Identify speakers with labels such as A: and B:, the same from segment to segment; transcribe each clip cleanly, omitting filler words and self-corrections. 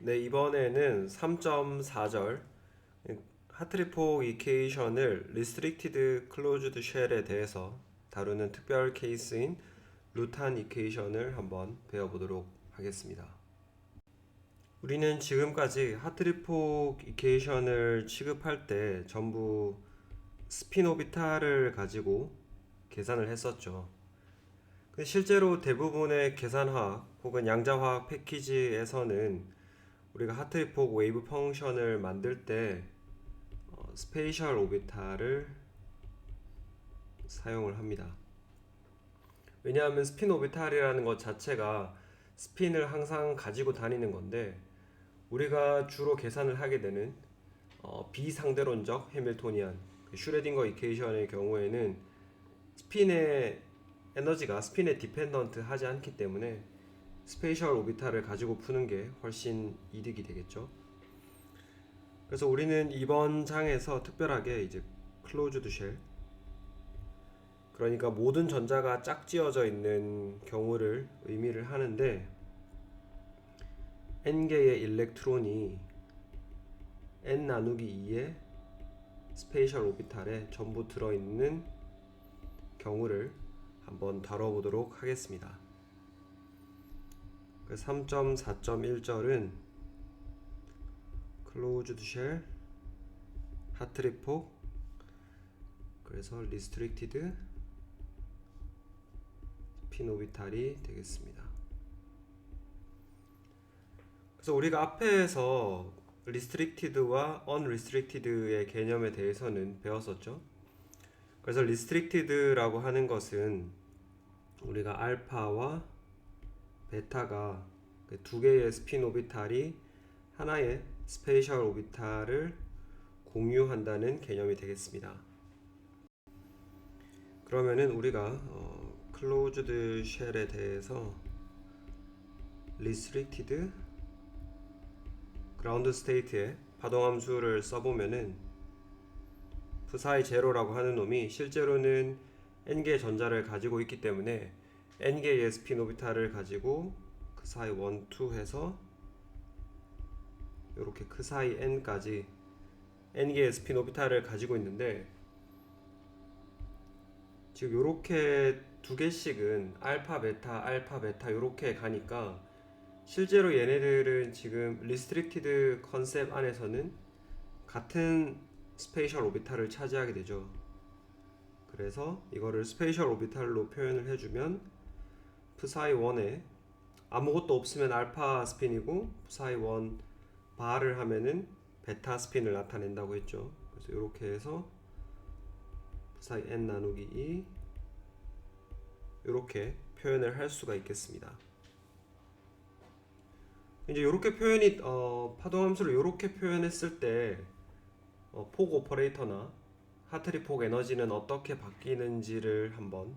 A: 네, 이번에는 3.4절 하트리폭 이케이션을 Restricted Closed Shell에 대해서 다루는 특별 케이스인 루탄 이케이션을 한번 배워보도록 하겠습니다. 우리는 지금까지 하트리폭 이케이션을 취급할 때 전부 스핀 오비탈을 가지고 계산을 했었죠. 근데 실제로 대부분의 계산화학 혹은 양자화학 패키지에서는 우리가 하트리폭 웨이브 펑션을 만들 때 스페이셜 오비탈을 사용을 합니다. 왜냐하면 스핀 오비탈이라는 것 자체가 스핀을 항상 가지고 다니는 건데, 우리가 주로 계산을 하게 되는 비상대론적 해밀토니안 슈레딩거 이퀘이션의 경우에는 스핀의 에너지가 스핀에 디펜던트 하지 않기 때문에 스페이셜 오비탈을 가지고 푸는 게 훨씬 이득이 되겠죠. 그래서 우리는 이번 장에서 특별하게 이제 클로즈드 쉘, 그러니까 모든 전자가 짝지어져 있는 경우를 의미를 하는데, n개의 일렉트론이 n 나누기 2의 스페이셜 오비탈에 전부 들어있는 경우를 한번 다뤄보도록 하겠습니다. 3.4.1절은 클로즈드 쉘, 하트리폭, 그래서 리스트릭티드 스핀 오비탈이 되겠습니다. 그래서 우리가 앞에서 리스트릭티드와 언리스트릭티드의 개념에 대해서는 배웠었죠. 그래서 리스트릭티드라고 하는 것은 우리가 알파와 베타가 두 개의 스핀 오비탈이 하나의 스페이셜 오비탈을 공유한다는 개념이 되겠습니다. 그러면은 우리가 클로즈드 쉘에 대해서 리스트릭티드 그라운드 스테이트에 파동함수를 써보면은 psi 제로라고 하는 놈이 실제로는 n개의 전자를 가지고 있기 때문에 n개의 스핀 오비탈을 가지고 그 사이 1, 2 해서 이렇게 그 사이 n까지 n개의 스핀 오비탈을 가지고 있는데, 지금 요렇게 두 개씩은 알파 베타 요렇게 가니까 실제로 얘네들은 지금 리스트릭티드 컨셉 안에서는 같은 스페이셜 오비탈을 차지하게 되죠. 그래서 이거를 스페이셜 오비탈로 표현을 해주면 psi 1에 아무것도 없으면 알파 스핀이고 psi 1 바를 하면은 베타 스핀을 나타낸다고 했죠. 그래서 이렇게 해서 psi n 나누기 2 이렇게 표현을 할 수가 있겠습니다. 이제 이렇게 표현이 파동함수를 이렇게 표현했을 때 폭 오퍼레이터나 하트리폭 에너지는 어떻게 바뀌는지를 한번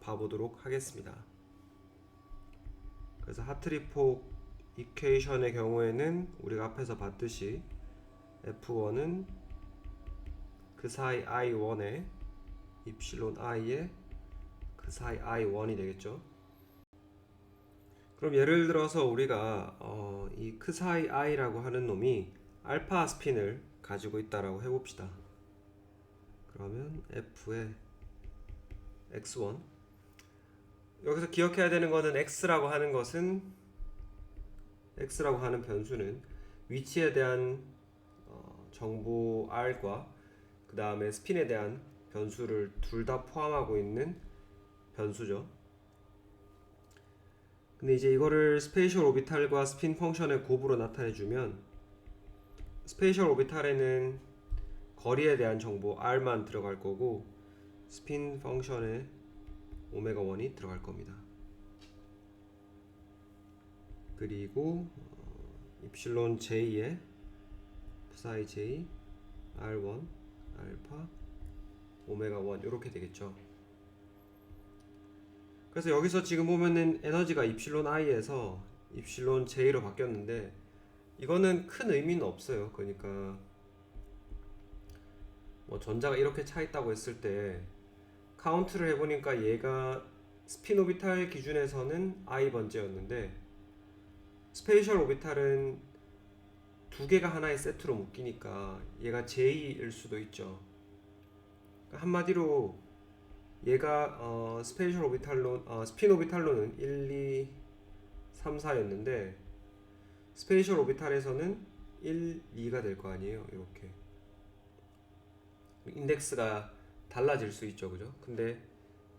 A: 봐보도록 하겠습니다. 그래서 하트리폭 이퀘이션의 경우에는 우리가 앞에서 봤듯이 F1은 그 사이 I1에 입실론 I에 그 사이 I1이 되겠죠. 그럼 예를 들어서 우리가 이 그 사이 I라고 하는 놈이 알파 스핀을 가지고 있다라고 해봅시다. 그러면 F의 X1, 여기서 기억해야 되는 거는 X라고 하는 변수는 위치에 대한 정보 R과 그 다음에 스핀에 대한 변수를 둘 다 포함하고 있는 변수죠. 근데 이제 이거를 스페이셜 오비탈과 스핀 펑션의 곱으로 나타내주면 스페이셜 오비탈에는 거리에 대한 정보 R만 들어갈 거고 스핀 펑션에 오메가 1이 들어갈 겁니다. 그리고 입실론 J에 psi J R1 알파 오메가 1 이렇게 되겠죠. 그래서 여기서 지금 보면은 에너지가 입실론 I에서 입실론 J로 바뀌었는데 이거는 큰 의미는 없어요. 그러니까 뭐 전자가 이렇게 차 있다고 했을 때 카운트를 해보니까 얘가 스핀 오비탈 기준에서는 I 번째였는데 스페이셜 오비탈은 두 개가 하나의 세트로 묶이니까 얘가 J일 수도 있죠. 그러니까 한마디로 얘가 스페이셜 오비탈로 스핀 오비탈로는 1, 2, 3, 4였는데 스페이셜 오비탈에서는 1, 2가 될 거 아니에요. 이렇게 인덱스가 달라질 수 있죠, 그죠? 근데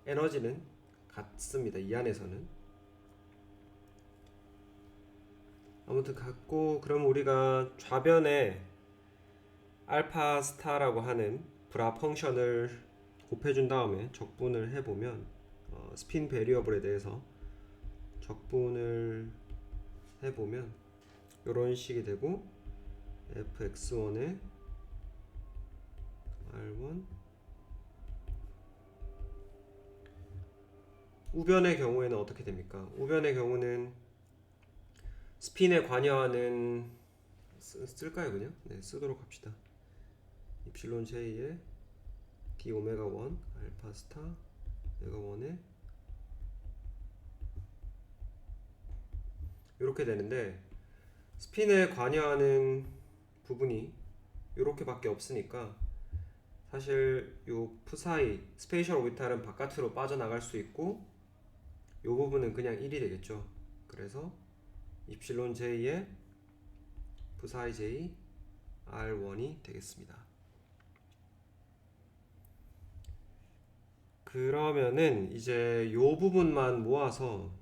A: 에너지는 같습니다. 이 안에서는. 아무튼 같고, 그럼 우리가 좌변에 알파 스타라고 하는 브라 펑션을 곱해준 다음에 적분을 해보면 스핀 베리어블에 대해서 적분을 해보면 이런 식이 되고 fx1에 r1 우변의 경우에는 어떻게 됩니까? 우변의 경우는 스핀에 관여하는 쓸까요 그냥? 네, 쓰도록 합시다. 입실론 j에 d 오메가 1 알파 스타 오메가 1에 이렇게 되는데 스핀에 관여하는 부분이 이렇게밖에 없으니까 사실 요 푸사이 스페이셜 오비탈은 바깥으로 빠져나갈 수 있고 요 부분은 그냥 1이 되겠죠. 그래서 입실론 j에 푸사이 j r1이 되겠습니다. 그러면은 이제 요 부분만 모아서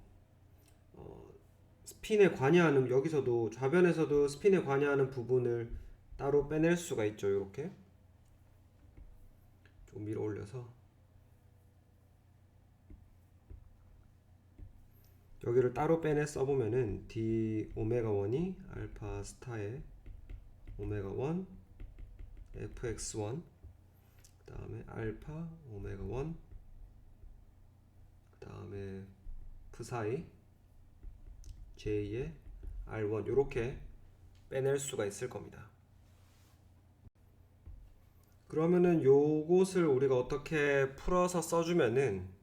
A: 스핀에 관여하는 여기서도 좌변에서도 스핀에 관여하는 부분을 따로 빼낼 수가 있죠. 이렇게 좀 밀어 올려서 여기를 따로 빼내 써보면은 d 오메가 1이 알파 스타의 오메가 1 fx1 그 다음에 알파 오메가 1 그 다음에 p사이 j의 r1 이렇게 빼낼 수가 있을 겁니다. 그러면은 요것을 우리가 어떻게 풀어서 써주면은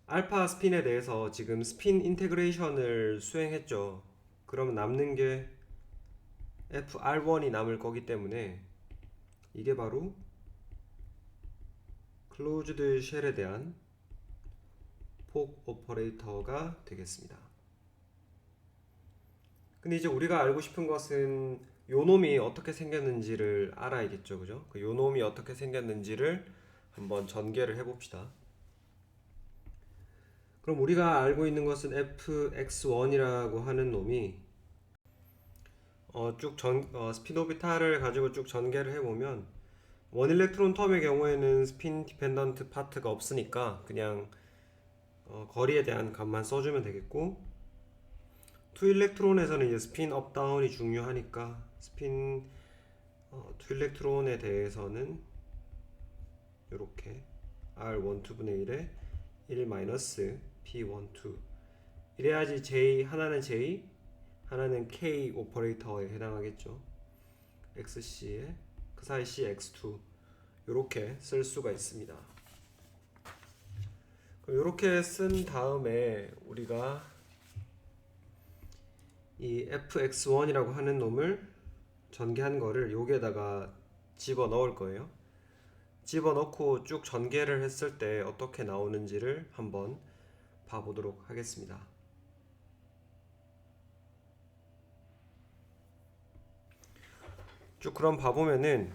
A: 알파 스핀에 대해서 지금 스핀 인테그레이션을 수행했죠. 그러면 남는 게 FR1이 남을 거기 때문에 이게 바로 클로즈드 쉘에 대한 폭 오퍼레이터가 되겠습니다. 근데 이제 우리가 알고 싶은 것은 요 놈이 어떻게 생겼는지를 알아야겠죠, 그죠? 그 요 놈이 어떻게 생겼는지를 한번 전개를 해봅시다. 그럼 우리가 알고 있는 것은 fx1이라고 하는 놈이 스핀 오비탈을 가지고 쭉 전개를 해보면 원 일렉트론 텀의 경우에는 스핀 디펜던트 파트가 없으니까 그냥 거리에 대한 값만 써주면 되겠고 투 일렉트론에서는 이제 스핀 업 다운이 중요하니까 스핀 투 일렉트론에 대해서는 이렇게 R12 분의 1에 1 마이너스 P12 이래야지 J 하나는 J 하나는 K 오퍼레이터에 해당하겠죠. XC에 그 사이 C X2 이렇게 쓸 수가 있습니다. 이렇게 쓴 다음에 우리가 이 fx1이라고 하는 놈을 전개한 거를 여기에다가 집어 넣을 거예요. 집어 넣고 쭉 전개를 했을 때 어떻게 나오는지를 한번 봐보도록 하겠습니다. 쭉 그럼 봐보면은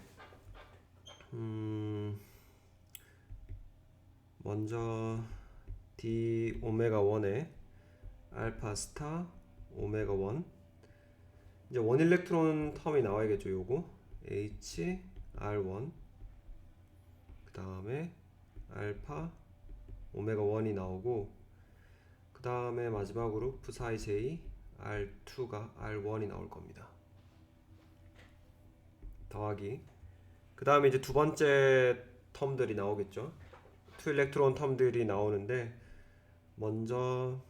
A: 먼저 d 오메가 1에 알파 스타 오메가 1 이제 원 일렉트론 텀이 나와야겠죠. 요거 H R1 그 다음에 알파 오메가 1이 나오고 그 다음에 마지막으로 p사이 J R2가 R1이 나올 겁니다. 더하기 그 다음에 이제 두 번째 텀들이 나오겠죠. 투 일렉트론 텀들이 나오는데 먼저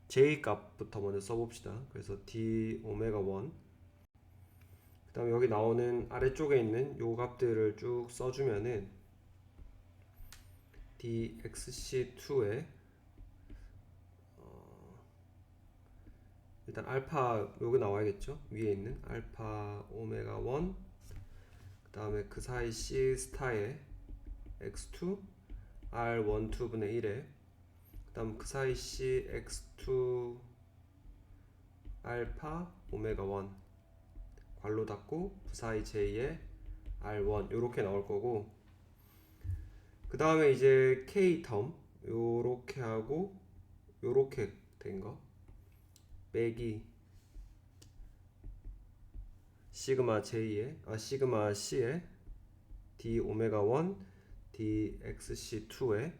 A: J 값부터 먼저 써봅시다. 그래서 D 오메가 1 그 다음에 여기 나오는 아래쪽에 있는 요 값들을 쭉 써주면은 DXC2에 일단 알파 요거 나와야겠죠. 위에 있는 알파 오메가 1, 그 다음에 그 사이 C 스타의 x2 r1 2분의 1에 그 다음 그 사이 C x2 알파 오메가 1 괄호 닫고 그 사이 J의 r1 요렇게 나올 거고, 그 다음에 이제 K 텀 요렇게 하고 요렇게 된 거 빼기 시그마 J의 시그마 C의 d 오메가 1 dxc2의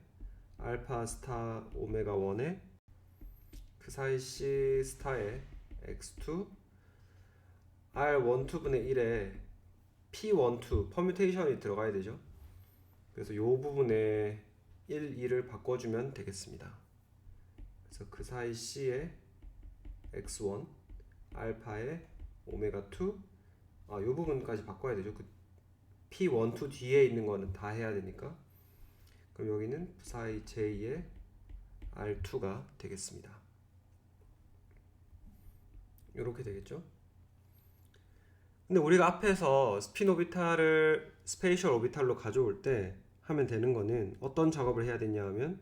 A: 알파 스타 오메가 1의 그 사이 C 스타의 x2 r1 2분의 1에 p12 퍼뮤테이션이 들어가야 되죠. 그래서 요 부분에 1, 2를 바꿔주면 되겠습니다. 그래서 그 사이 C의 x1 알파의 오메가 2, 요 부분까지 바꿔야 되죠. 그 p12 뒤에 있는 거는 다 해야 되니까. 그럼 여기는 사이 J의 R2가 되겠습니다. 이렇게 되겠죠. 근데 우리가 앞에서 스핀 오비탈을 스페이셜 오비탈로 가져올 때 하면 되는 거는 어떤 작업을 해야 되냐 하면,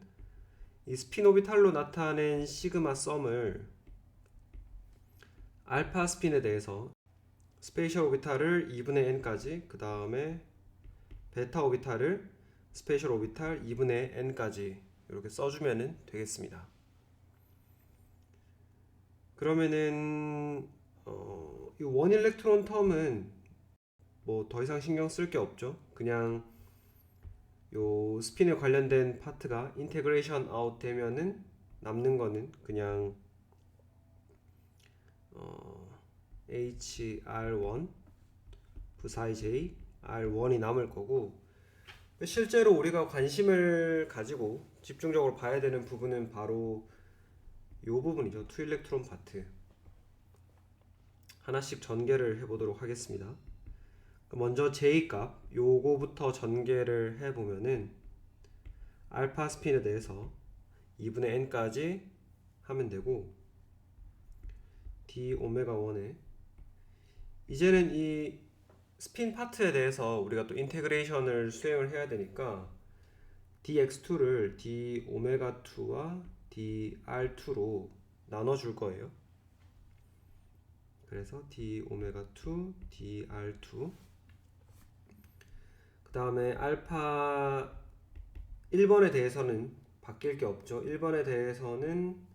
A: 이 스핀 오비탈로 나타낸 시그마 썸을 알파 스핀에 대해서 스페이셜 오비탈을 2분의 n까지, 그 다음에 베타 오비탈을 스페이셜 오비탈 2분의 n까지 이렇게 써주면 되겠습니다. 그러면은 이 원 일렉트론 텀은 뭐 더 이상 신경 쓸 게 없죠. 그냥 요 스핀에 관련된 파트가 인테그레이션 아웃 되면은 남는 거는 그냥 HR1 부사이 J R1이 남을 거고, 실제로 우리가 관심을 가지고 집중적으로 봐야 되는 부분은 바로 요 부분이죠. 투 일렉트론 파트. 하나씩 전개를 해보도록 하겠습니다. 먼저 J 값 요거부터 전개를 해보면은 알파 스핀에 대해서 2분의 n까지 하면 되고, d 오메가 1에 이제는 이 스핀 파트에 대해서 우리가 또 인테그레이션을 수행을 해야 되니까 dx2를 d 오메가 2와 dr2로 나눠줄 거예요. 그래서 d 오메가 2 dr2, 그 다음에 알파 1번에 대해서는 바뀔 게 없죠. 1번에 대해서는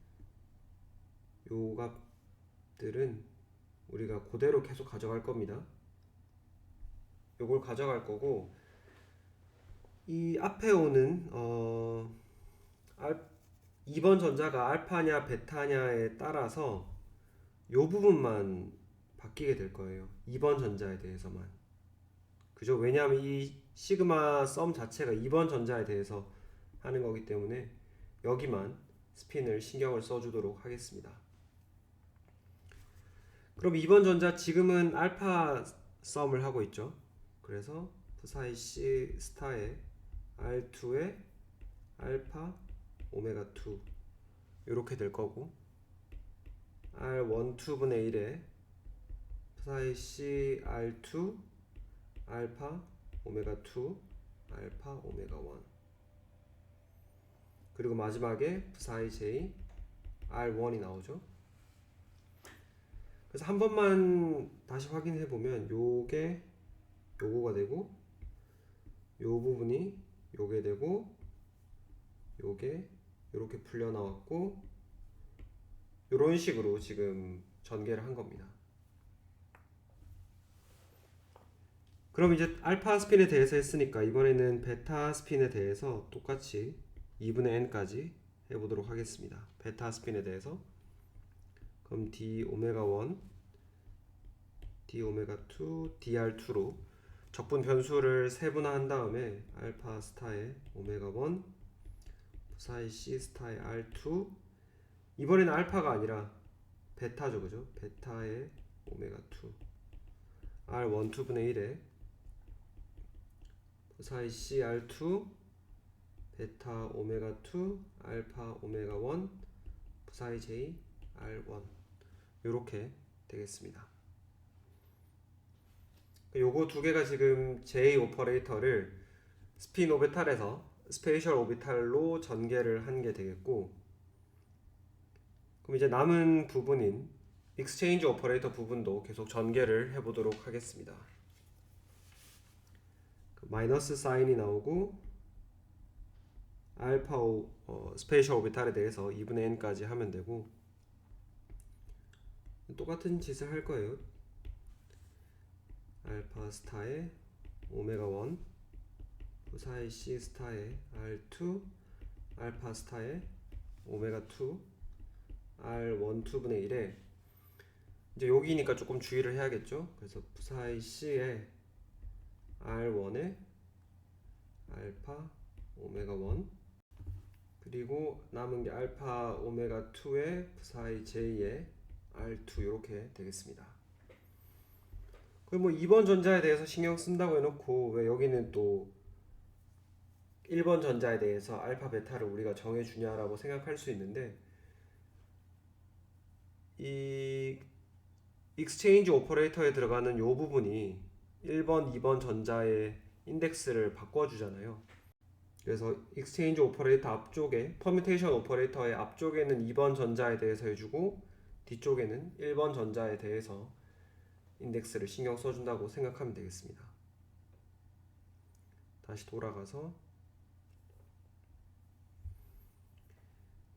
A: 요 값들은 우리가 그대로 계속 가져갈 겁니다. 요걸 가져갈 거고, 이 앞에 오는 2번 전자가 알파냐 베타냐에 따라서 요 부분만 바뀌게 될 거예요. 2번 전자에 대해서만. 그죠? 왜냐하면 이 시그마 썸 자체가 2번 전자에 대해서 하는 거기 때문에 여기만 스핀을 신경을 써주도록 하겠습니다. 그럼 2번 전자 지금은 알파 썸을 하고 있죠. 그래서 부사이 C 스타의 R2의 알파 오메가 2 이렇게 될 거고, R1 2분의 1에 부사이 C R2 알파 오메가 2 알파 오메가 1, 그리고 마지막에 부사이 J R1이 나오죠. 그래서 한 번만 다시 확인해 보면 요게 요거가 되고, 요 부분이 요게 되고, 요게 요렇게 풀려 나왔고, 요런 식으로 지금 전개를 한 겁니다. 그럼 이제 알파 스핀에 대해서 했으니까 이번에는 베타 스핀에 대해서 똑같이 2분의 n까지 해보도록 하겠습니다. 베타 스핀에 대해서 그럼 d 오메가 1 d 오메가 2 dr2로 적분 변수를 세분화한 다음에 알파 스타의 오메가 1 부사이 C 스타의 R2, 이번에는 알파가 아니라 베타죠, 그죠? 베타의 오메가 2 R1 2분의 1에 부사이 C R2 베타 오메가 2 알파 오메가 1 부사이 J R1 이렇게 되겠습니다. 요거 두 개가 지금 J 오퍼레이터를 스핀 오비탈에서 스페이셜 오비탈로 전개를 한 게 되겠고, 그럼 이제 남은 부분인 익스체인지 오퍼레이터 부분도 계속 전개를 해보도록 하겠습니다. 마이너스 사인이 나오고 알파 스페이셜 오비탈에 대해서 2분의 n까지 하면 되고, 똑같은 짓을 할 거예요. 알파 스타에 오메가 1 부사의 C 스타에 R2 알파 스타에 오메가 2 R1 2분의 1에 이제 여기니까 조금 주의를 해야겠죠. 그래서 부사의 C에 R1에 알파 오메가 1 그리고 남은 게 알파 오메가 2에 부사의 J에 R2 이렇게 되겠습니다. 그럼 뭐 2번 전자에 대해서 신경 쓴다고 해놓고 왜 여기는 또 1번 전자에 대해서 알파 베타를 우리가 정해주냐라고 생각할 수 있는데, 이 익스체인지 오퍼레이터에 들어가는 요 부분이 1번, 2번 전자의 인덱스를 바꿔주잖아요. 그래서 익스체인지 오퍼레이터 앞쪽에 퍼뮤테이션 오퍼레이터의 앞쪽에는 2번 전자에 대해서 해주고 뒤쪽에는 1번 전자에 대해서 인덱스를 신경 써준다고 생각하면 되겠습니다. 다시 돌아가서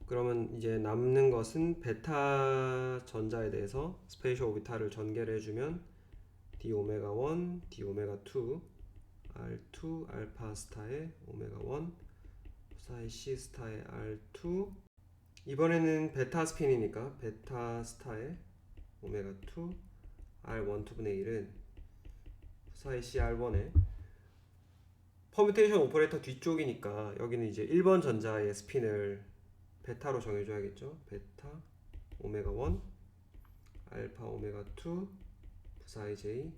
A: 그러면 이제 남는 것은 베타 전자에 대해서 스페이셜 오비탈을 전개를 해주면 d 오메가 1, d 오메가 2, r2 알파 스타의 오메가 1 부사의 c 스타의 r2 이번에는 베타 스핀이니까 베타 스타의 오메가 2 r1 2분의 1은 부사의 c r1에 퍼뮤테이션 오퍼레이터 뒤쪽이니까 여기는 이제 1번 전자의 스핀을 베타로 정해줘야겠죠. 베타 오메가 1 알파 오메가 2 부사의 J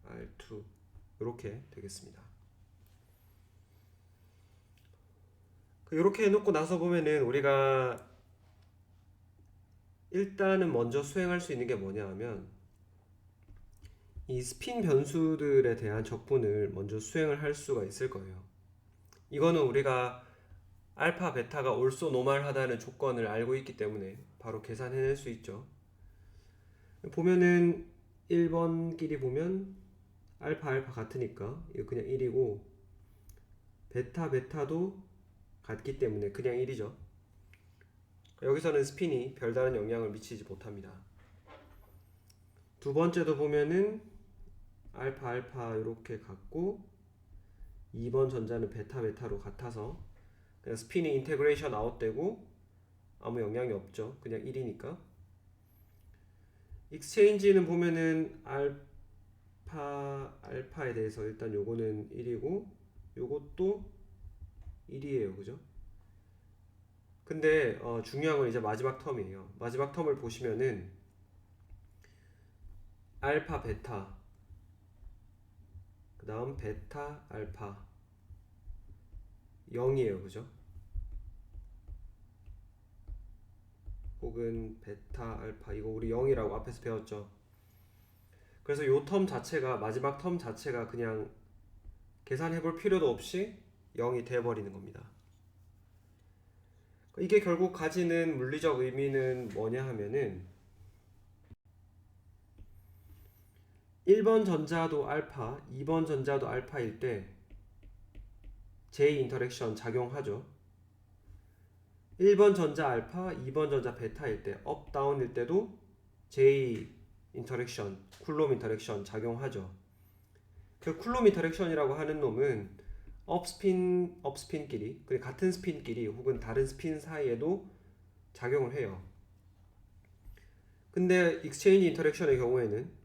A: R2 이렇게 되겠습니다. 이렇게 해놓고 나서 보면은 우리가 일단은 먼저 수행할 수 있는 게 뭐냐 하면 이 스핀 변수들에 대한 적분을 먼저 수행을 할 수가 있을 거예요. 이거는 우리가 알파 베타가 올소 노멀하다는 조건을 알고 있기 때문에 바로 계산해낼 수 있죠. 보면은 1번끼리 보면 알파 알파 같으니까 이거 그냥 1이고 베타 베타도 같기 때문에 그냥 1이죠. 여기서는 스핀이 별다른 영향을 미치지 못합니다. 두 번째도 보면은 알파 알파 이렇게 같고 2번 전자는 베타 베타로 같아서 그냥 스핀이 인테그레이션 아웃되고 아무 영향이 없죠. 그냥 1이니까. 익스체인지는 보면은 알파에 대해서 일단 요거는 1이고 요것도 1이에요. 그죠? 근데 중요한 건 이제 마지막 텀이에요. 마지막 텀을 보시면은 알파 베타 그 다음 베타 알파 0이에요. 그죠? 혹은 베타 알파 이거 우리 0이라고 앞에서 배웠죠. 그래서 요 텀 자체가 마지막 텀 자체가 그냥 계산해 볼 필요도 없이 0이 돼버리는 겁니다. 이게 결국 가지는 물리적 의미는 뭐냐 하면은 1번 전자도 알파, 2번 전자도 알파일 때 J 인터랙션 작용하죠. 1번 전자 알파, 2번 전자 베타일 때, 업 다운일 때도 J 인터랙션, 쿨롬 인터랙션 작용하죠. 그 쿨롬 인터랙션이라고 하는 놈은 업스핀끼리, 같은 스핀끼리 혹은 다른 스핀 사이에도 작용을 해요. 근데 익스체인지 인터랙션의 경우에는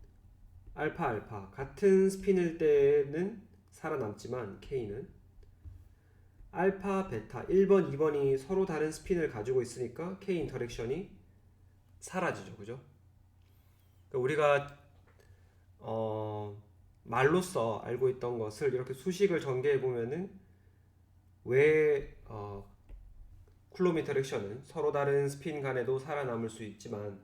A: 알파 알파 같은 스핀일 때는 살아남지만 K는 알파 베타 1번 2번이 서로 다른 스핀을 가지고 있으니까 K 인터랙션이 사라지죠. 그죠? 그러니까 우리가 말로써 알고 있던 것을 이렇게 수식을 전개해 보면은 왜 쿨롬 인터랙션은 서로 다른 스핀 간에도 살아남을 수 있지만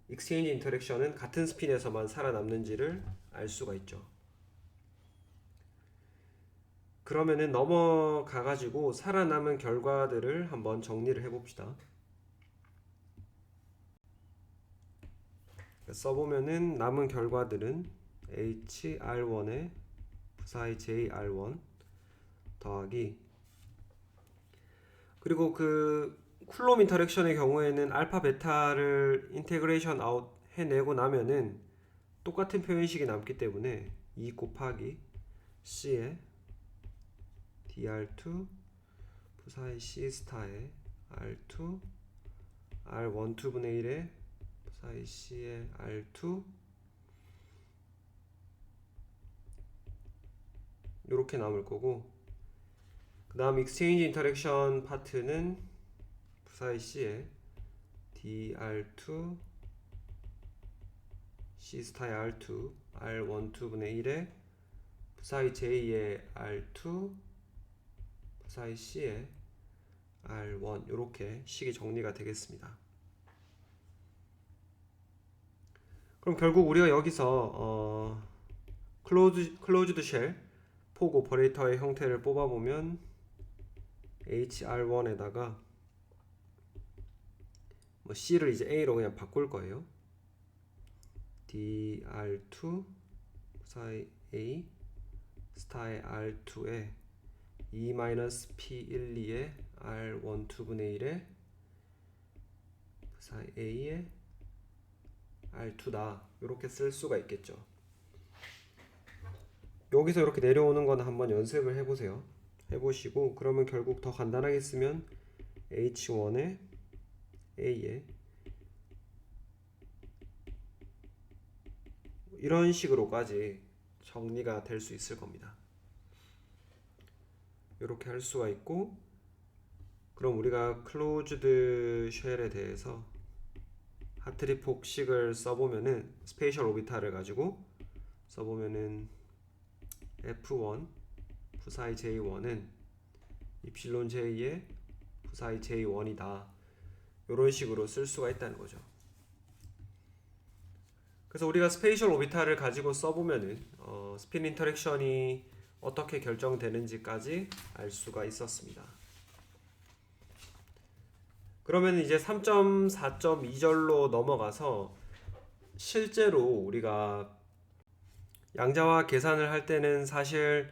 A: 익스체인지 인터랙션은 같은 스핀에서만 살아남는지를 알 수가 있죠. 그러면은 넘어가 가지고 살아남은 결과들을 한번 정리를 해 봅시다. 써보면은 남은 결과들은 HR1에 부사의 JR1 더하기, 그리고 그 쿨롬 인터랙션의 경우에는 알파 베타를 인테그레이션 아웃 해내고 나면은 똑같은 표현식이 남기 때문에 2 곱하기 C에 dr2 부사의 C 스타에 R2 R1 2분의 1에 부사의 C에 R2 이렇게 남을 거고, 그 다음 익스체인지 인터랙션 파트는 부사의 C에 dr2 C 스타의 R2 R1 2분의 1에 부사의 J의 R2 부사의 C의 R1 이렇게 식이 정리가 되겠습니다. 그럼 결국 우리가 여기서 클로즈드 쉘 폭 오퍼레이터의 형태를 뽑아보면 HR1에다가 뭐 C를 이제 A로 그냥 바꿀 거예요. dr2 부사의 A 스타의 R2에 E-P12의 R1 2분의 1에 부사의 A의 R2다 이렇게 쓸 수가 있겠죠. 여기서 이렇게 내려오는 건 한번 연습을 해보세요. 해보시고 그러면 결국 더 간단하게 쓰면 H1에 A에 이런 식으로까지 정리가 될 수 있을 겁니다. 이렇게 할 수가 있고, 그럼 우리가 클로즈드 쉘에 대해서 하트리폭식을 써보면은 스페이셜 오비탈을 가지고 써보면은 F1 부사의 J1은 입실론 J의 부사의 J1이다 이런 식으로 쓸 수가 있다는 거죠. 그래서 우리가 스페이셜 오비탈을 가지고 써보면은 스핀 인터랙션이 어떻게 결정되는지까지 알 수가 있었습니다. 그러면 이제 3.4.2절로 넘어가서 실제로 우리가 양자화 계산을 할 때는 사실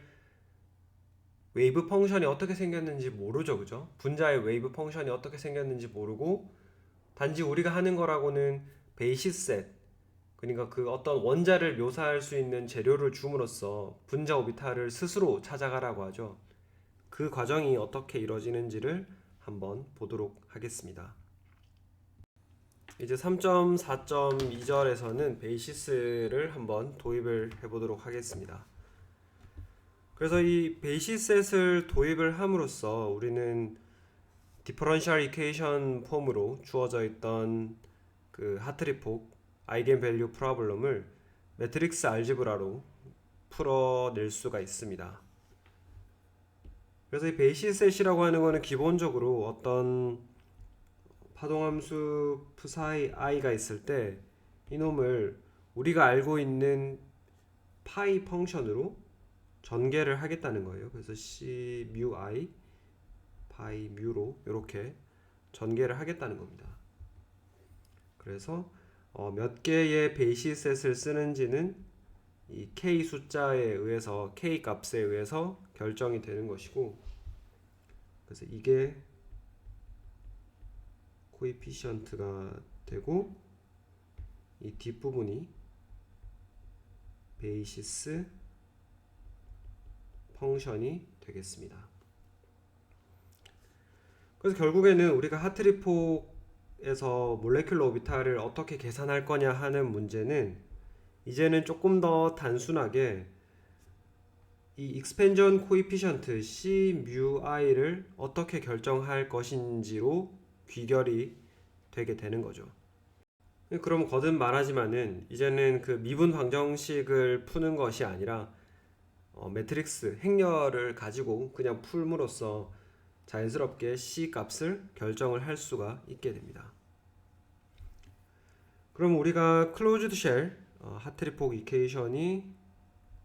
A: 웨이브 펑션이 어떻게 생겼는지 모르죠, 그죠? 분자의 웨이브 펑션이 어떻게 생겼는지 모르고 단지 우리가 하는 거라고는 베이시스 셋, 그러니까 그 어떤 원자를 묘사할 수 있는 재료를 줌으로써 분자 오비탈을 스스로 찾아가라고 하죠. 그 과정이 어떻게 이루어지는지를 한번 보도록 하겠습니다. 이제 3.4.2절에서는 베이시스를 한번 도입을 해보도록 하겠습니다. 그래서 이 베이시셋을 도입을 함으로써 우리는 디퍼런셜 이퀘이션 폼으로 주어져 있던 그 하트리폭 아이겐 밸류 프로블럼을 매트릭스 알지브라로 풀어낼 수가 있습니다. 그래서 이 베이시셋이라고 하는 거는 기본적으로 어떤 파동함수 psi i가 있을 때 이놈을 우리가 알고 있는 파이 펑션으로 전개를 하겠다는 거예요. 그래서 c mu i 파이 뮤로 이렇게 전개를 하겠다는 겁니다. 그래서 몇 개의 베이시셋을 쓰는지는 이 k 숫자에 의해서 k 값에 의해서 결정이 되는 것이고, 그래서 이게 코에피시언트가 되고 이 뒷부분이 베이시스 펑션이 되겠습니다. 그래서 결국에는 우리가 하트리폭에서 몰레큘러 오비탈을 어떻게 계산할 거냐 하는 문제는 이제는 조금 더 단순하게 이 익스펜전 코에피션트 C mu i를 어떻게 결정할 것인지로 귀결이 되게 되는 거죠. 그럼 거듭 말하지만은 이제는 그 미분 방정식을 푸는 것이 아니라 매트릭스 행렬을 가지고 그냥 풀므로써 자연스럽게 C 값을 결정을 할 수가 있게 됩니다. 그럼 우리가 클로즈드 쉘 하트리폭 이퀘이션이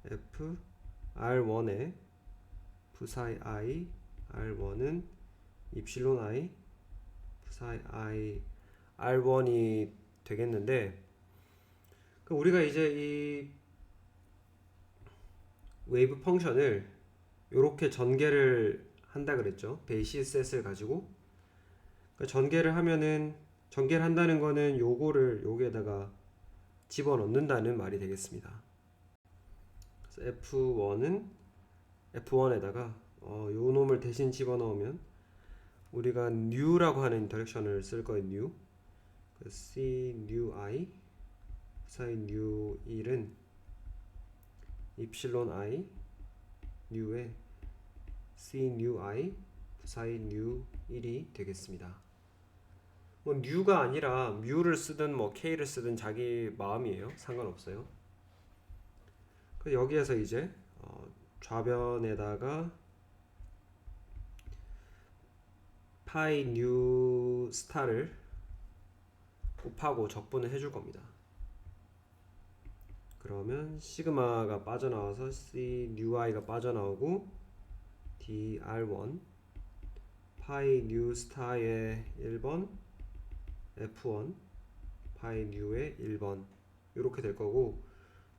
A: f r1에 psi i r1은 입실론 i psi i r1이 되겠는데, 그럼 우리가 이제 이 웨이브 펑션을 이렇게 전개를 한다 그랬죠. 베이시스 셋을 가지고. 그러니까 전개를 한다는 거는 요거를 여기에다가 집어넣는다는 말이 되겠습니다. 그래서 F1에다가 요 놈을 대신 집어넣으면 우리가 new라고 하는 인터랙션을 쓸 거예요. new. C new i psi new 1은 입실론 i new에 C new i psi new 1이 되겠습니다. 뭐 new가 아니라 mu를 쓰든 뭐 k를 쓰든 자기 마음이에요. 상관없어요. 여기에서 이제 좌변에다가 파이 뉴 스타를 곱하고 적분을 해줄 겁니다. 그러면 시그마가 빠져나와서 C 뉴 i가 빠져나오고 dr1 파이 뉴 스타의 1번 f1 파이 뉴의 1번 이렇게 될 거고,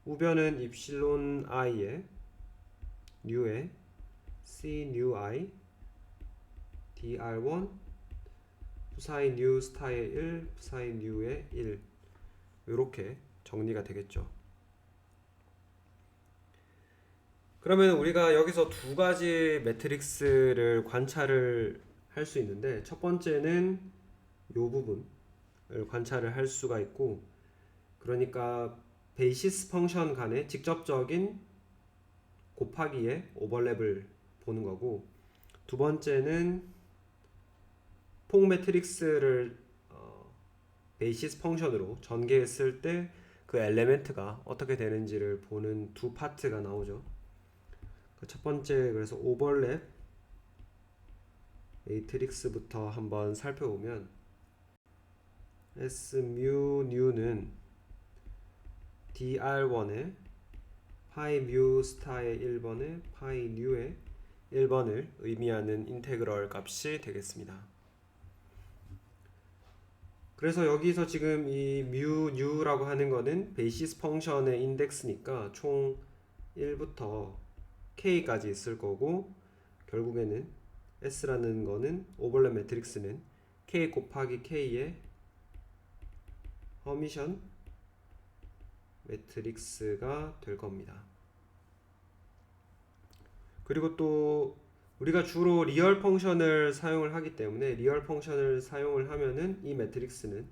A: 우변은 입실론 i의 뉴에 C 뉴 i dr1 psi 뉴 스타의 1 psi 뉴의 1 이렇게 정리가 되겠죠. 그러면 우리가 여기서 두 가지 매트릭스를 관찰을 할 수 있는데, 첫 번째는 이 부분을 관찰을 할 수가 있고, 그러니까 베이시스 펑션 간의 직접적인 곱하기의 오버랩을 보는 거고, 두 번째는 폭 매트릭스를 베이시스 펑션으로 전개했을 때 그 엘레멘트가 어떻게 되는지를 보는 두 파트가 나오죠. 첫 번째, 그래서 오버랩 매트릭스부터 한번 살펴보면 S mu new는 dr1에 파이 mu 스타의 1번에 파이 뉴의 1번을 의미하는 인테그럴 값이 되겠습니다. 그래서 여기서 지금 이 mu new라고 하는 거는 베이시스 펑션의 인덱스니까 총 1부터 k까지 있을 거고, 결국에는 s라는 거는 오버랩 매트릭스는 k 곱하기 k의 허미션 매트릭스가 될 겁니다. 그리고 또 우리가 주로 리얼 펑션을 사용을 하기 때문에 리얼 펑션을 사용을 하면은 이 매트릭스는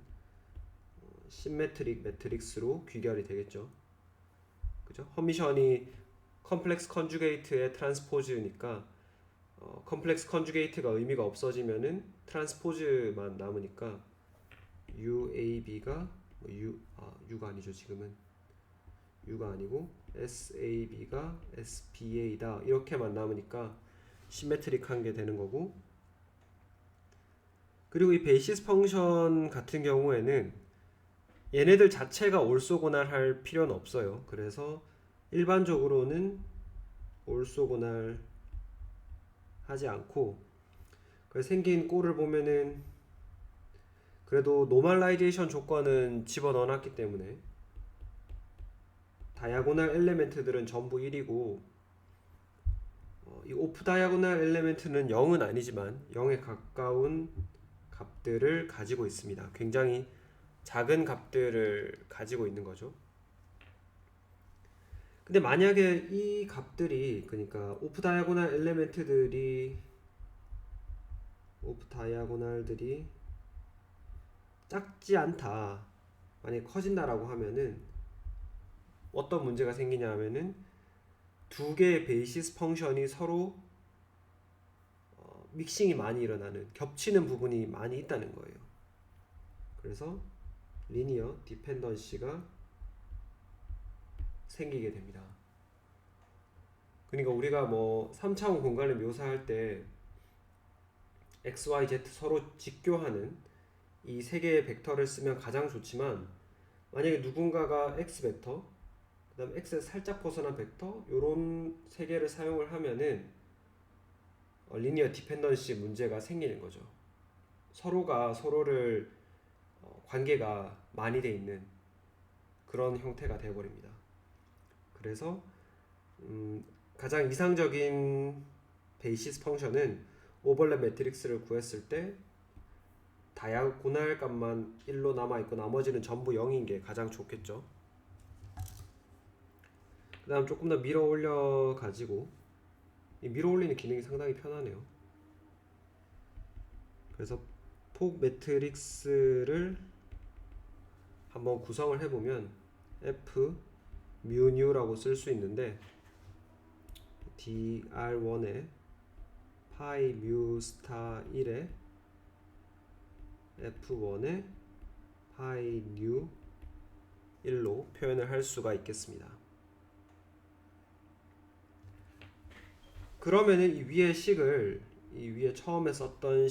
A: 심메트릭 매트릭스로 귀결이 되겠죠. 그죠? 허미션이 컴플렉스 컨주게이트의 트랜스포즈니까 컴플렉스 컨주게이트가 의미가 없어지면은 트랜스포즈만 남으니까 UAB가 U가 아니죠. 지금은 U가 아니고 SAB가 SBA다 이렇게만 남으니까 시메트릭한 게 되는 거고, 그리고 이 베이시스 펑션 같은 경우에는 얘네들 자체가 올소고날 할 필요는 없어요. 그래서 일반적으로는 올소고날 하지 않고, 생긴 꼴을 보면은 그래도 노멀라이제이션 조건은 집어넣어놨기 때문에 다이아고날 엘레멘트들은 전부 1이고, 이 오프 다이아고날 엘레멘트는 0은 아니지만 0에 가까운 값들을 가지고 있습니다. 굉장히 작은 값들을 가지고 있는 거죠. 근데 만약에 이 값들이, 그러니까 오프 다이아고날들이 작지 않다, 만약에 커진다라고 하면은 어떤 문제가 생기냐 하면은 두 개의 베이시스 펑션이 서로 믹싱이 많이 일어나는, 겹치는 부분이 많이 있다는 거예요. 그래서 리니어 디펜던시가 생기게 됩니다. 그러니까 우리가 뭐 3차원 공간을 묘사할 때 x, y, z 서로 직교하는 이 세 개의 벡터를 쓰면 가장 좋지만, 만약에 누군가가 x 벡터, 그다음 x에서 살짝 벗어난 벡터 요런 세 개를 사용을 하면은 리니어 디펜던시 문제가 생기는 거죠. 서로가 서로를 관계가 많이 돼 있는 그런 형태가 되어 버립니다. 그래서 가장 이상적인 베이시스 펑션은 오버랩 매트릭스를 구했을 때 다이아고날 값만 1로 남아있고 나머지는 전부 0인 게 가장 좋겠죠. 그 다음 조금 더 밀어 올려 가지고 이 밀어 올리는 기능이 상당히 편하네요. 그래서 폭 매트릭스를 한번 구성을 해보면 F mu new라고 쓸 수 있는데 dr1에 파이 mu 스타 1에 f1에 파이 new 1로 표현을 할 수가 있겠습니다. 그러면은 이 위에 식을 이 위에 처음에 썼던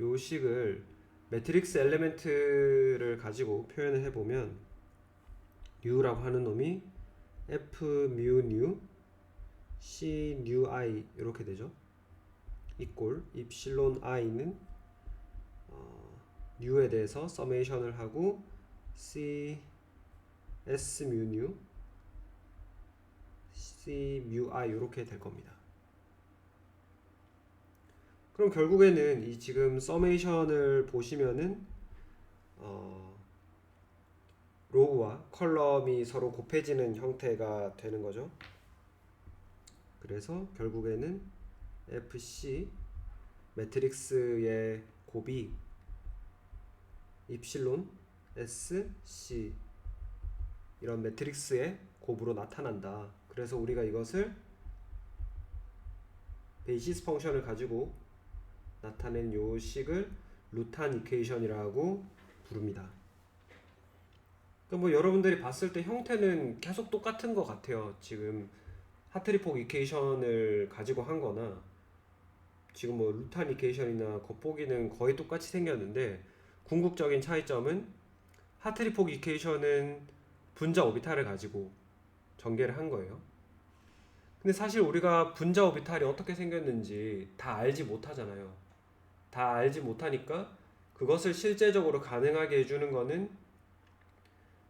A: 요 식을 매트릭스 엘리멘트를 가지고 표현을 해보면 new라고 하는 놈이 f mu new c new i 이렇게 되죠. 이꼴 입실론 i는 new에 대해서 서메이션을 하고 c s mu new c mu i 이렇게 될 겁니다. 그럼 결국에는 이 지금 서메이션을 보시면은 로우와 컬럼이 서로 곱해지는 형태가 되는 거죠. 그래서 결국에는 FC 매트릭스의 곱이 입실론 S C 이런 매트릭스의 곱으로 나타난다. 그래서 우리가 이것을 베이시스 펑션을 가지고 나타낸 요 식을 루탄 이퀘이션이라고 부릅니다. 그러니까 뭐 여러분들이 봤을 때 형태는 계속 똑같은 것 같아요. 지금 하트리폭 이퀘이션을 가지고 한 거나 지금 뭐 루탄 이퀘이션이나 겉보기는 거의 똑같이 생겼는데 궁극적인 차이점은 하트리폭 이퀘이션은 분자 오비탈을 가지고 전개를 한 거예요. 근데 사실 우리가 분자 오비탈이 어떻게 생겼는지 다 알지 못하잖아요. 다 알지 못하니까 그것을 실제적으로 가능하게 해주는 거는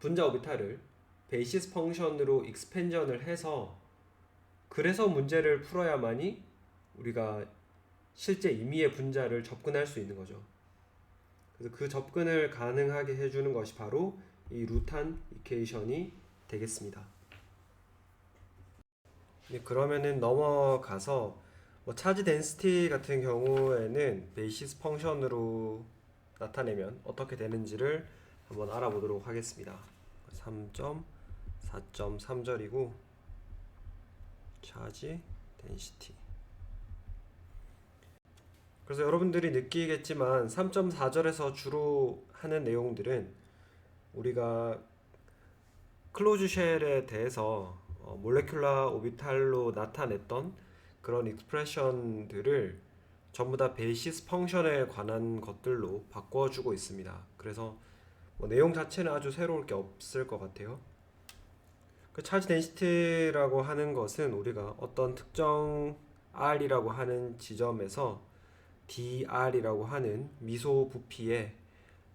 A: 분자 오비탈을 베이시스 펑션으로 익스펜전을 해서 그래서 문제를 풀어야만이 우리가 실제 임의의 분자를 접근할 수 있는 거죠. 그래서 그 접근을 가능하게 해주는 것이 바로 이 루탄 이퀘이션이 되겠습니다. 네, 그러면은 넘어가서 뭐 차지 덴시티 같은 경우에는 베이시스 펑션으로 나타내면 어떻게 되는지를 한번 알아보도록 하겠습니다. 3.4.3절이고 차지 덴시티. 그래서 여러분들이 느끼겠지만 3.4절에서 주로 하는 내용들은 우리가 클로즈 쉘에 대해서 몰레큘라 오비탈로 나타냈던 그런 익스프레션들을 전부 다 베이시스 펑션에 관한 것들로 바꿔주고 있습니다. 그래서 뭐 내용 자체는 아주 새로울 게 없을 것 같아요. 그 차지 덴시티라고 하는 것은 우리가 어떤 특정 R이라고 하는 지점에서 dr이라고 하는 미소 부피에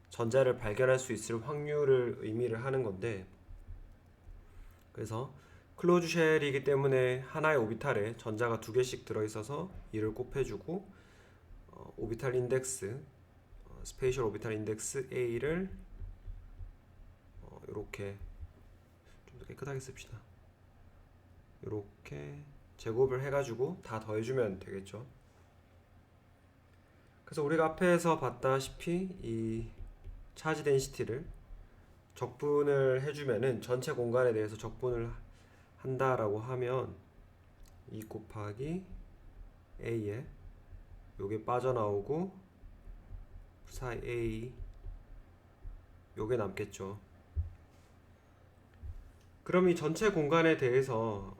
A: 전자를 발견할 수 있을 확률을 의미를 하는 건데, 그래서 클로즈 쉘이기 때문에 하나의 오비탈에 전자가 두 개씩 들어있어서 이를 곱해주고 오비탈 인덱스 스페이셜 오비탈 인덱스 A를 이렇게 좀 더 깨끗하게 씁시다. 이렇게 제곱을 해가지고 다 더해주면 되겠죠. 그래서 우리가 앞에서 봤다시피 이 차지 덴시티를 적분을 해주면은 전체 공간에 대해서 적분을 한다라고 하면 2 곱하기 A에 요게 빠져나오고 4A 요게 남겠죠. 그럼 이 전체 공간에 대해서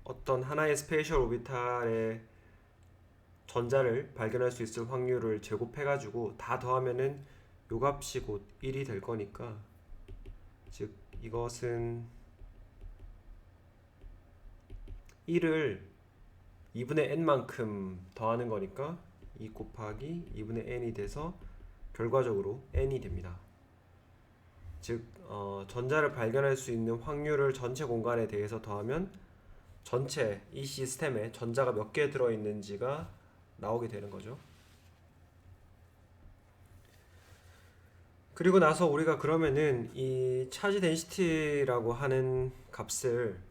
A: 어떤 하나의 스페이셜 오비탈의 전자를 발견할 수 있을 확률을 제곱해가지고 다 더하면은 요 값이 곧 1이 될 거니까, 즉 이것은 1을 2분의 n만큼 더하는 거니까 2 곱하기 2분의 n이 돼서 결과적으로 n이 됩니다. 즉 전자를 발견할 수 있는 확률을 전체 공간에 대해서 더하면 전체 이 시스템에 전자가 몇 개 들어있는지가 나오게 되는 거죠. 그리고 나서 우리가 그러면은 이 차지 덴시티라고 하는 값을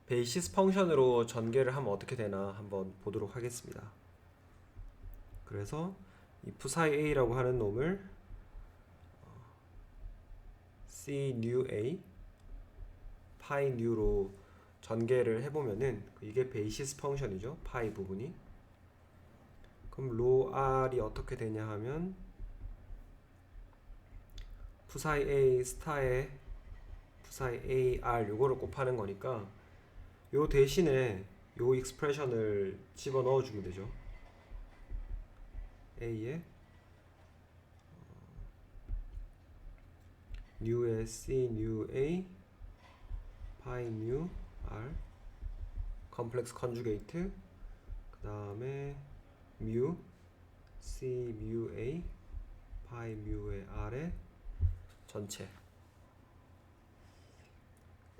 A: 베이시스 펑션으로 전개를 하면 어떻게 되나 한번 보도록 하겠습니다. 그래서 이 psi a라고 하는 놈을 c nu a pi nu로 전개를 해보면은 이게 베이시스 펑션이죠. 파이 부분이. 그럼 로 r이 어떻게 되냐 하면 psi a 스타에 psi a r 요거를 곱하는 거니까 요 대신에 요 익스프레션을 집어넣어 주면 되죠. a에 new에 c new a pi new r 컴플렉스 컨주게이트 그 다음에 mu c mu a pi mu의 r의 전체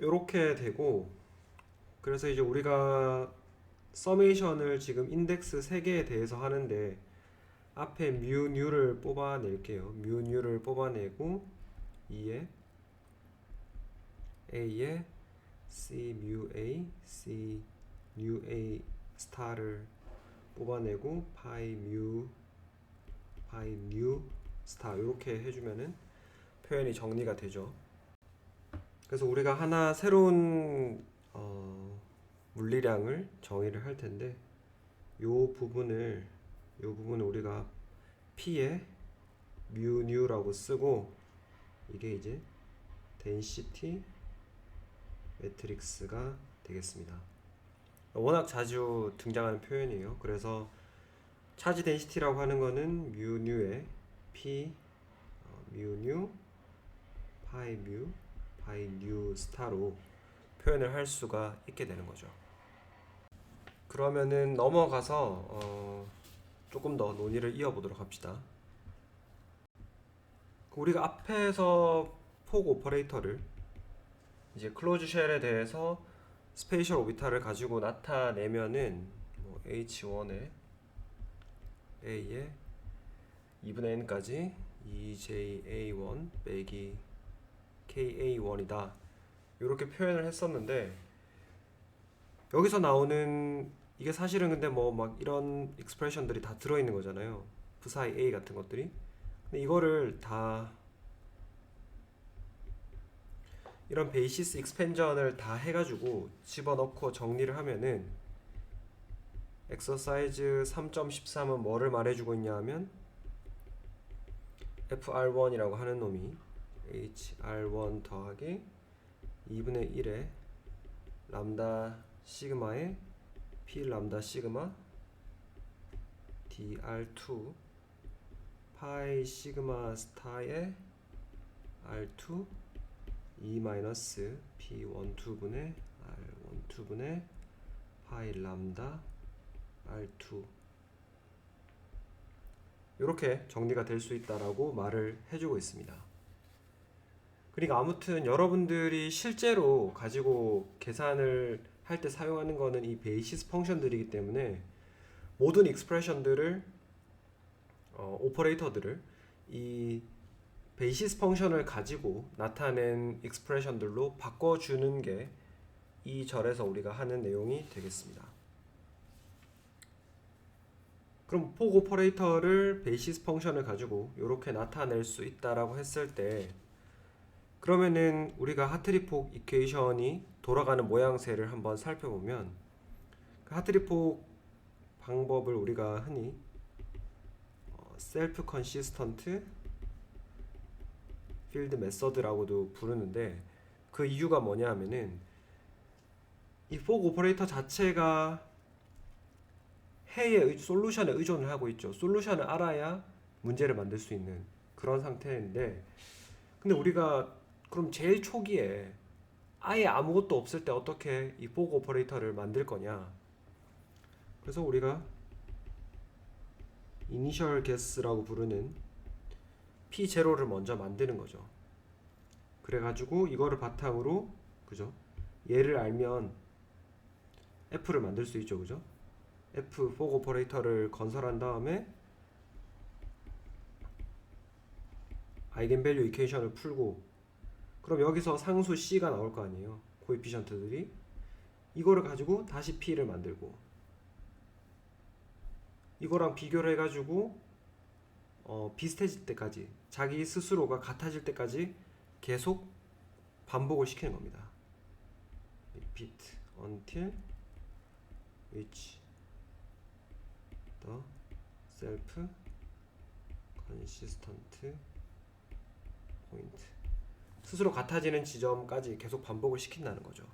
A: 요렇게 되고, 그래서 이제 우리가 서메이션을 지금 인덱스 3개에 대해서 하는데 앞에 mu new를 뽑아낼게요. mu new를 뽑아내고 2에 a에 c mu a c new a 스타를 뽑아내고 pi new 스타 이렇게 해주면은 표현이 정리가 되죠. 그래서 우리가 하나 새로운 물리량을 정의를 할 텐데 요 부분을 우리가 P에 mu new라고 쓰고 이게 이제 density 매트릭스가 되겠습니다. 워낙 자주 등장하는 표현이에요. 그래서 차지 덴시티라고 하는 거는 mu new에 P mu new pi new 스타로 표현을 할 수가 있게 되는 거죠. 그러면은 넘어가서 조금 더 논의를 이어보도록 합시다. 우리가 앞에서 폭 오퍼레이터를 이제 클로즈 쉘에 대해서 스페이셜 오비탈을 가지고 나타내면은 뭐 h1에 a에 2분의 n까지 EJA1 빼기 KA1이다 이렇게 표현을 했었는데, 여기서 나오는 이게 사실은 근데 뭐 막 이런 익스프레션들이 다 들어있는 거잖아요. psi a 같은 것들이. 근데 이거를 다 이런 베이시스 익스펜전을 다 해가지고 집어넣고 정리를 하면은 엑서사이즈 3.13은 뭐를 말해주고 있냐 하면 FR1이라고 하는 놈이 HR1 더하기 2분의 1의 람다 시그마의 P 람다 시그마 DR2 파이 시그마 스타의 R2 E 마이너스 P12분의 R12분의 파이 람다 R2 이렇게 정리가 될 수 있다라고 말을 해주고 있습니다. 그러니까 아무튼 여러분들이 실제로 가지고 계산을 할 때 사용하는 거는 이 베이시스 펑션들이기 때문에 모든 익스프레션들을 오퍼레이터들을 이 베이시스 펑션을 가지고 나타낸 익스프레션들로 바꿔주는 게 이 절에서 우리가 하는 내용이 되겠습니다. 그럼 폭 오퍼레이터를 베이시스 펑션을 가지고 이렇게 나타낼 수 있다라고 했을 때, 그러면은 우리가 하트리폭 이퀘이션이 돌아가는 모양새를 한번 살펴보면 그 하트리폭 방법을 우리가 흔히 셀프 컨시스턴트 필드 메서드라고도 부르는데, 그 이유가 뭐냐 하면은 이 폭 오퍼레이터 자체가 해의 솔루션에 의존을 하고 있죠. 솔루션을 알아야 문제를 만들 수 있는. 그런 상태인데, 근데 우리가 그럼 제일 초기에 아예 아무것도 없을 때 어떻게 이 for 오퍼레이터를 만들 거냐? 그래서 우리가 initial guess라고 부르는 p0를 먼저 만드는 거죠. 그래가지고 이거를 바탕으로, 그죠? 얘를 알면 f를 만들 수 있죠, 그죠? f for 오퍼레이터를 건설한 다음에 아이겐밸류 이퀘이션을 풀고, 그럼 여기서 상수 c가 나올 거 아니에요, 코에피션트들이. 이거를 가지고 다시 p를 만들고, 이거랑 비교를 해가지고 비슷해질 때까지, 자기 스스로가 같아질 때까지 계속 반복을 시키는 겁니다. repeat until reach the self consistent point. 스스로 같아지는 지점까지 계속 반복을 시킨다는 거죠.